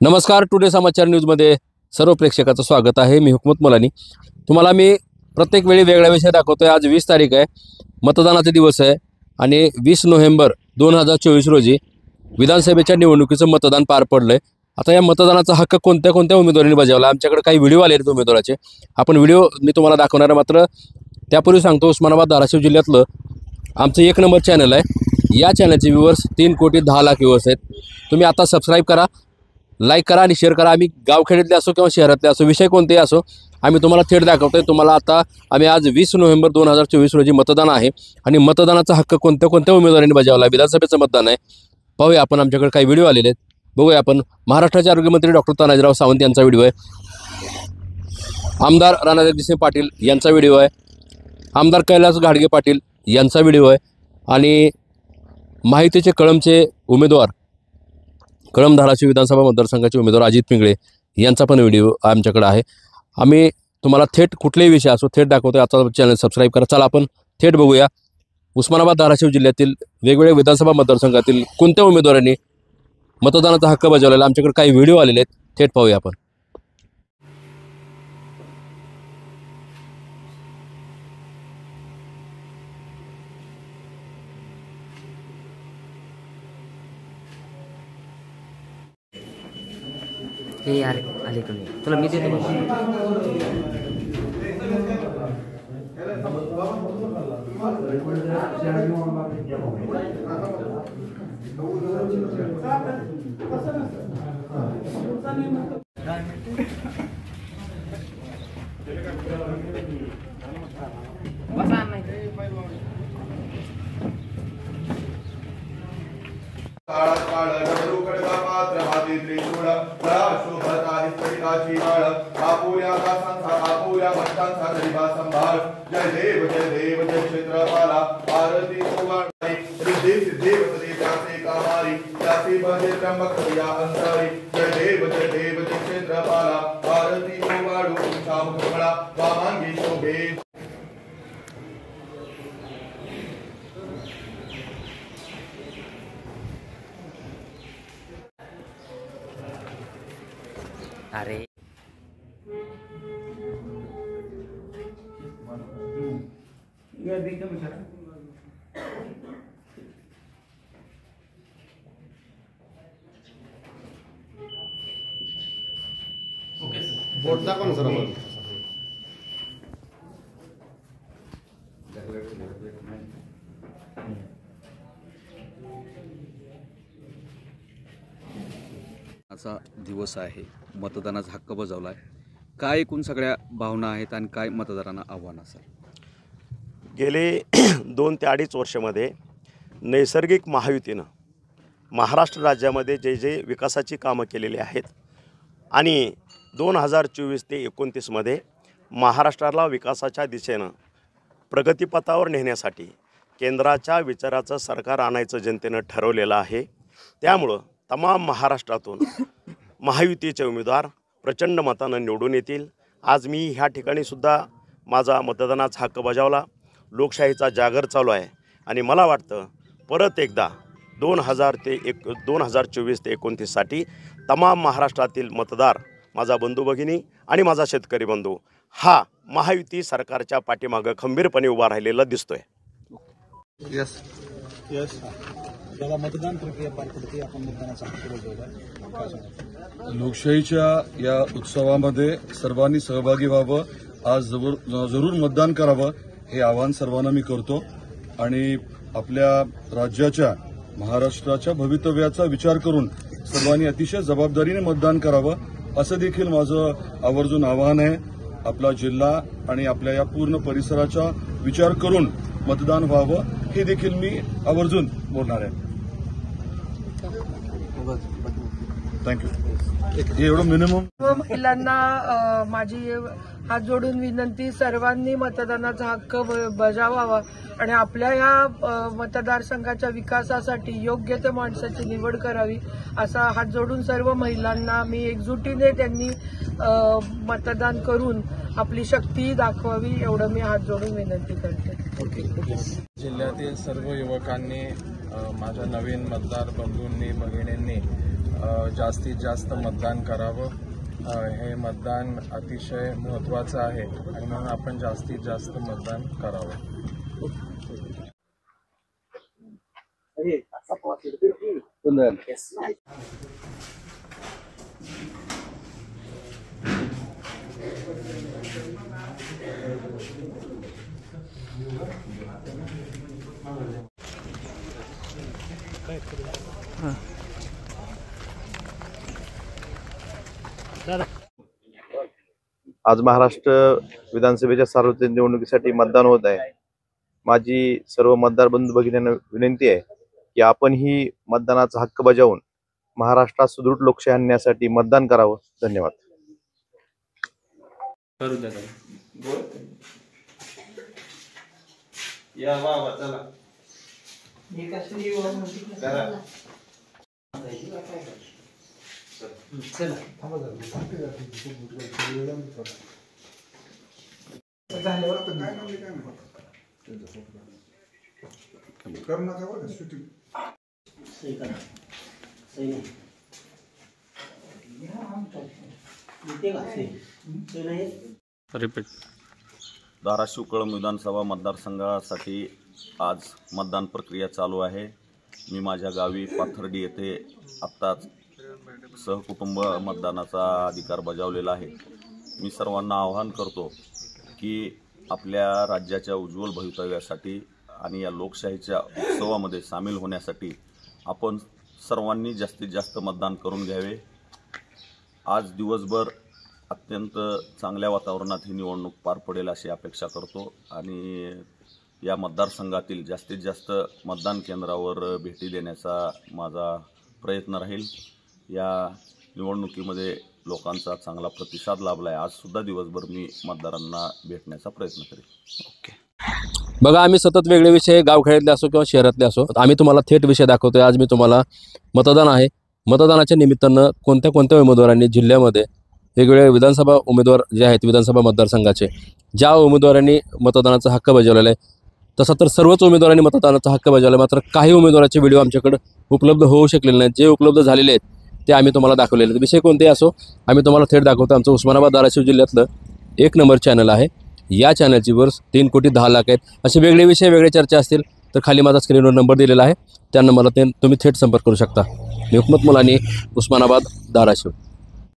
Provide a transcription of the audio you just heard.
नमस्कार, टुडे समाचार न्यूजमध्ये सर्व प्रेक्षकाचं स्वागत आहे। मी हुकमत मुलानी। तुम्हाला मी प्रत्येक वेळी वेगळा विषय दाखवतोय। आज 20 तारीख आहे, मतदानाचा दिवस आहे आणि 20 नोव्हेंबर 2024 रोजी विधानसभेच्या निवडणुकीचं मतदान पार पडलंय। आता या मतदानाचा हक्क कोणत्या कोणत्या उमेदवारांनी बजावला, आमच्याकडे काही व्हिडिओ आले आहेत उमेदवाराचे, आपण व्हिडिओ मी तुम्हाला दाखवणार आहे। मात्र त्यापूर्वी सांगतो, उस्मानाबाद धाराशिव जिल्ह्यातलं आमचं 1 नंबर चॅनल आहे। या चॅनलचे व्ह्यूअर्स 3,10,00,000 व्ह्यूअर्स आहेत। तुम्ही आता सबस्क्राईब करा, लाईक करा आणि शेअर करा। आम्ही गावखेड्यातले असो किंवा शहरातले असो, विषय कोणतेही असो, आम्ही तुम्हाला थेट दाखवतोय। तुम्हाला आता आम्ही आज 20 नोव्हेंबर 2024 रोजी मतदान आहे आणि मतदानाचा हक्क कोणत्या कोणत्या उमेदवारांनी बजावला, विधानसभेचं मतदान आहे। पाहूया आपण, आमच्याकडे काही व्हिडिओ आलेले आहेत, बघूया आपण। महाराष्ट्राचे आरोग्यमंत्री डॉक्टर तानाजीराव सावंत यांचा व्हिडिओ आहे, आमदार राणा जगजितसिंह पाटील यांचा व्हिडिओ आहे, आमदार कैलास घाडगे पाटील यांचा व्हिडिओ आहे आणि माहितीचे कळमचे उमेदवार, कळम धाराशिव विधानसभा मतदारसंघाचे उमेदवार अजित पिंगळे यांचा पण व्हिडिओ आमच्याकडे आहे। आम्ही तुम्हाला थेट कुठलेही विषय असो थेट दाखवतोय। आता चॅनल सबस्क्राईब करा। चला आपण थेट बघूया उस्मानाबाद धाराशिव जिल्ह्यातील वेगवेगळ्या विधानसभा मतदारसंघातील कोणत्या उमेदवारांनी मतदानाचा हक्क बजावलेला। आमच्याकडे काही व्हिडिओ आलेले आहेत, थेट पाहूया आपण। हे यार आले कमी तुला मी देतो जय देव जय क्षेत्रपाला आरती सिद्धि सिद्धि वसते कामारी त्यासी भजे त्र्यंबक या अंतरी। जय देव जय क्षेत्रपाला आरती वाडू शामुखमळा वामांगी शोभे। अरे बोट दाखवा ना सर आम्हाला। असा दिवस आहे, मतदानाचा हक्क बजावला आहे। काय एकूण सगळ्या भावना आहेत आणि काय मतदारांना आव्हान असेल? गेले 2 ते 2.5 वर्षामध्ये नैसर्गिक महायुतीनं महाराष्ट्र राज्यामध्ये जे विकासाची कामं केलेली आहेत आणि 2024 ते 29मध्ये महाराष्ट्राला विकासाच्या दिशेनं प्रगतीपथावर नेण्यासाठी केंद्राच्या विचाराचं सरकार आणायचं जनतेनं ठरवलेलं आहे। त्यामुळं तमाम महाराष्ट्रातून महायुतीचे उमेदवार प्रचंड मतानं निवडून येतील। आज मी ह्या ठिकाणी सुद्धा माझा मतदानाचा हक्क बजावला। लोकशाहीचा जागर चालू आहे आणि मला वाटतं परत एकदा 2024 ते 29साठी तमाम महाराष्ट्रातील मतदार, माझा बंधू भगिनी आणि माझा शेतकरी बंधू हा महायुती सरकारच्या पाठीमागं खंबीरपणे उभा राहिलेला दिसतोय। यस मतदान प्रक्रिया पार पडते, आपण मतदानाचा हक्क बजावला। लोकशाहीच्या या उत्सवामध्ये सर्वांनी सहभागी व्हावं, आज जरूर मतदान करावं हे आवाहन सर्वांना मी करतो आणि आपल्या राज्याच्या, महाराष्ट्राच्या भवितव्याचा विचार करून सर्वांनी अतिशय जबाबदारीने मतदान करावं असं देखील माझं आवर्जून आवाहन आहे। आपला जिल्हा आणि आपल्या या पूर्ण परिसराचा विचार करून मतदान व्हावं हे देखील मी आवर्जून बोलणार आहे। थँक्यू। एवढं मिनिमम महिलांना माझी हात जोडून विनंती, सर्वांनी मतदानाचा हक्क बजावावा आणि आपल्या या मतदारसंघाच्या विकासासाठी योग्य त्या माणसाची निवड करावी असा हात जोडून सर्व महिलांना मी एकजुटीने त्यांनी मतदान करून आपली शक्ती दाखवावी एवढं मी हात जोडून विनंती करते। जिल्ह्यातील सर्व युवकांनी, माझ्या नवीन मतदार बंधूंनी, भगिनींनी जास्तीत जास्त मतदान करावं. हे मतदान अतिशय महत्त्वाचं आहे आणि म्हणून आपण जास्तीत जास्त मतदान करावं. आज महाराष्ट्र विधानसभेच्या सार्वत्रिक निवडणुकीसाठी मतदान होत आहे. माझी सर्व मतदार बंधू भगिनींना विनंती आहे की आपण ही मतदानाचा हक्क बजावून महाराष्ट्रात सुदृढ लोकशाही आणण्यासाठी मतदान करावं. धन्यवाद. धाराशिव कळंब विधानसभा मतदारसंघासाठी आज मतदान प्रक्रिया चालू आहे. मी माझ्या गावी पाथर्डी येथे आत्ताच सहकुटुंब मतदानाचा अधिकार बजावलेला आहे. मी सर्वांना आवाहन करतो की आपल्या राज्याच्या उज्ज्वल भवितव्यासाठी आणि या लोकशाहीच्या उत्सवामध्ये सामील होण्यासाठी आपण सर्वांनी जास्तीत जास्त मतदान करून घ्यावे. आज दिवसभर अत्यंत चांगल्या वातावरणात ही निवडणूक पार पडेल अशी अपेक्षा करतो आणि या मतदारसंघातील जास्तीत जास्त मतदान केंद्रावर भेटी देण्याचा माझा प्रयत्न राहील. या निवडणुकीमध्ये लोकांचा चांगला प्रतिसाद लाभला आहे. आजसुद्धा दिवसभर मी मतदारांना भेटण्याचा प्रयत्न करेन. बघा, आम्ही सतत वेगळे विषय गावखेड्यातले असो किंवा शहरातले असो, आम्ही तुम्हाला थेट विषय दाखवतोय. आज मी तुम्हाला मतदान आहे, मतदानाच्या निमित्तानं कोणत्या कोणत्या उमेदवारांनी जिल्ह्यामध्ये वेगवेगळे विधानसभा उमेदवार जे आहेत विधानसभा मतदारसंघाचे, ज्या उमेदवारांनी मतदानाचा हक्क बजावलेला आहे, तसा तर सर्वच उमेदवारांनी मतदानाचा हक्क बजावला. मात्र काही उमेदवाराचे व्हिडिओ आमच्याकडे उपलब्ध होऊ शकलेले नाहीत. जे उपलब्ध झालेले आहेत ते आम्ही तुम्हाला दाखवलेले आहेत. विषय कोणतेही असो, आम्ही तुम्हाला थेट दाखवतो. आमचं उस्मानाबाद धाराशिव जिल्ह्यातलं 1 नंबर चॅनल आहे. या चॅनलची वर्स 3,10,00,000 आहेत. असे वेगळे विषय, वेगळे चर्चा असतील तर खाली माझा स्क्रीनवर नंबर दिलेला आहे, त्या नंबरला तुम्ही थेट संपर्क करू शकता. मी हुकमत मुलानी, उस्मानाबाद धाराशिव.